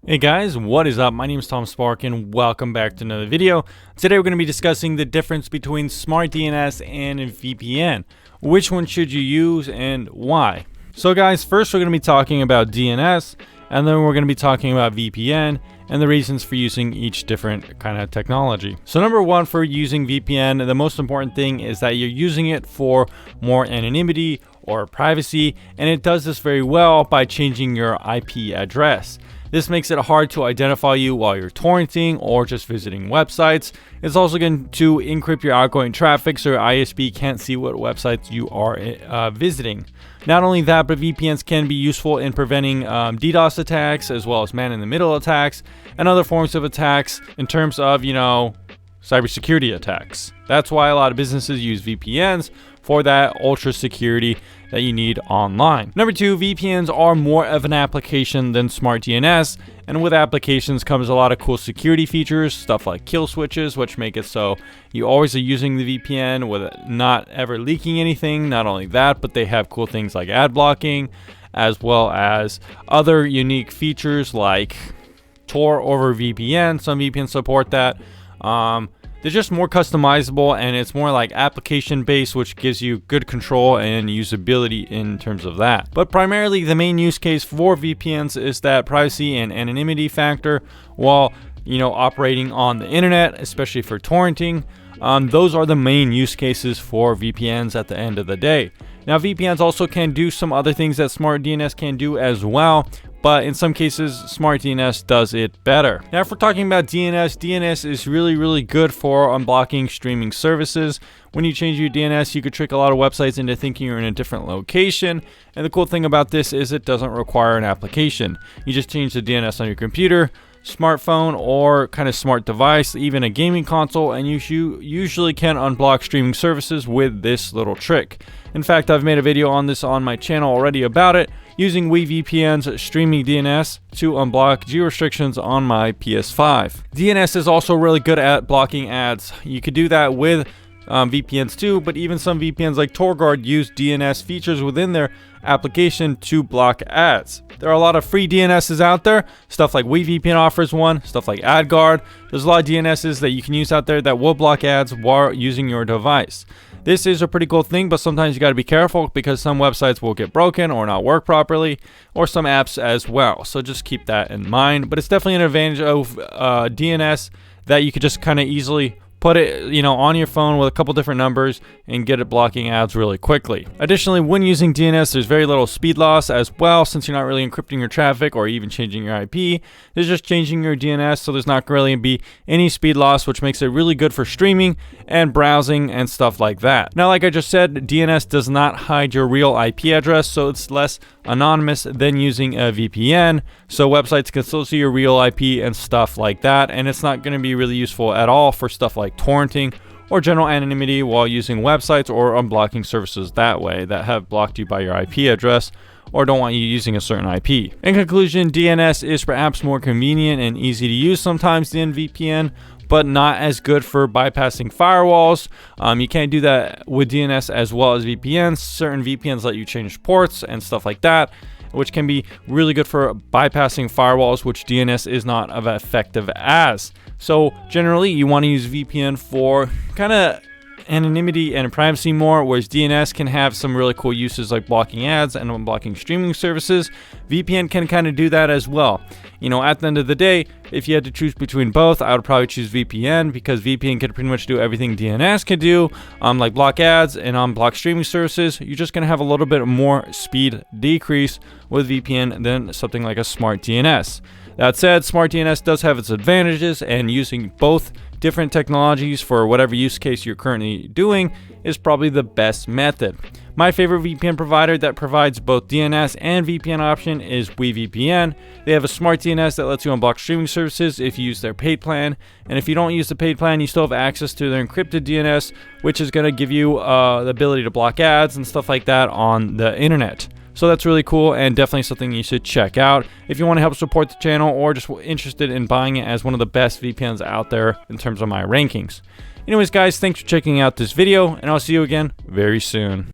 Hey guys, what is up? My name is Tom Spark and welcome back to another video. Today we're going to be discussing the difference between smart DNS and a VPN. Which one should you use and why? So guys, first we're going to be talking about DNS and then we're going to be talking about VPN and the reasons for using each different kind of technology. So number one, for using VPN, the most important thing is that you're using it for more anonymity or privacy, and it does this very well by changing your IP address. This makes it hard to identify you while you're torrenting or just visiting websites. It's also going to encrypt your outgoing traffic so your ISP can't see what websites you are visiting. Not only that, but VPNs can be useful in preventing DDoS attacks as well as man-in-the-middle attacks and other forms of attacks in terms of, cybersecurity attacks. That's why a lot of businesses use VPNs for that ultra security that you need online. Number two, VPNs are more of an application than smart DNS, and with applications comes a lot of cool security features, stuff like kill switches, which make it so you always are using the VPN with not ever leaking anything. Not only that, but they have cool things like ad blocking, as well as other unique features like Tor over VPN. Some VPNs support that. They're just more customizable and it's more like application based, which gives you good control and usability in terms of that. But primarily the main use case for VPNs is that privacy and anonymity factor while operating on the internet, especially for torrenting. Those are the main use cases for VPNs at the end of the day. Now VPNs also can do some other things that smart DNS can do as well, but in some cases smart DNS does it better. Now if we're talking about DNS is really good for unblocking streaming services. When you change your DNS, you could trick a lot of websites into thinking you're in a different location, and the cool thing about this is it doesn't require an application. You just change the DNS on your computer, smartphone, or kind of smart device, even a gaming console, and you usually can unblock streaming services with this little trick. In fact, I've made a video on this on my channel already about it, using VPN's streaming DNS to unblock geo restrictions on my PS5. DNS is also really good at blocking ads. You could do that with VPNs too, but even some VPNs like TorGuard use DNS features within their application to block ads. There are a lot of free DNSs out there. Stuff like VPN offers one, stuff like AdGuard. There's a lot of DNSs that you can use out there that will block ads while using your device. This is a pretty cool thing, but sometimes you got to be careful because some websites will get broken or not work properly, or some apps as well. So just keep that in mind. But it's definitely an advantage of DNS that you could just kind of easily put it on your phone with a couple different numbers and get it blocking ads really quickly. Additionally, when using DNS, there's very little speed loss as well, since you're not really encrypting your traffic or even changing your IP. There's just changing your DNS, so there's not really be any speed loss, which makes it really good for streaming and browsing and stuff like that. Now, like I just said, DNS does not hide your real IP address, so it's less anonymous than using a VPN, so websites can still see your real IP and stuff like that, and it's not going to be really useful at all for stuff like torrenting or general anonymity while using websites or unblocking services that way that have blocked you by your IP address or don't want you using a certain IP. In conclusion, DNS is perhaps more convenient and easy to use sometimes than VPN, but not as good for bypassing firewalls. You can't do that with DNS as well as VPNs. Certain VPNs let you change ports and stuff like that, which can be really good for bypassing firewalls, which DNS is not as effective as. So generally, you want to use VPN for kind of anonymity and privacy more, whereas DNS can have some really cool uses like blocking ads and unblocking streaming services. VPN can kind of do that as well. At the end of the day, if you had to choose between both, I would probably choose VPN because VPN can pretty much do everything DNS can do, like block ads and unblock streaming services. You're just going to have a little bit more speed decrease with VPN than something like a smart DNS. That said, smart DNS does have its advantages, and using both different technologies for whatever use case you're currently doing is probably the best method. My favorite VPN provider that provides both DNS and VPN option is VPN. They have a smart DNS that lets you unblock streaming services if you use their paid plan, and if you don't use the paid plan, you still have access to their encrypted DNS, which is going to give you the ability to block ads and stuff like that on the internet. So that's really cool and definitely something you should check out if you want to help support the channel or just interested in buying it as one of the best VPNs out there in terms of my rankings. Anyways guys, thanks for checking out this video, and I'll see you again very soon.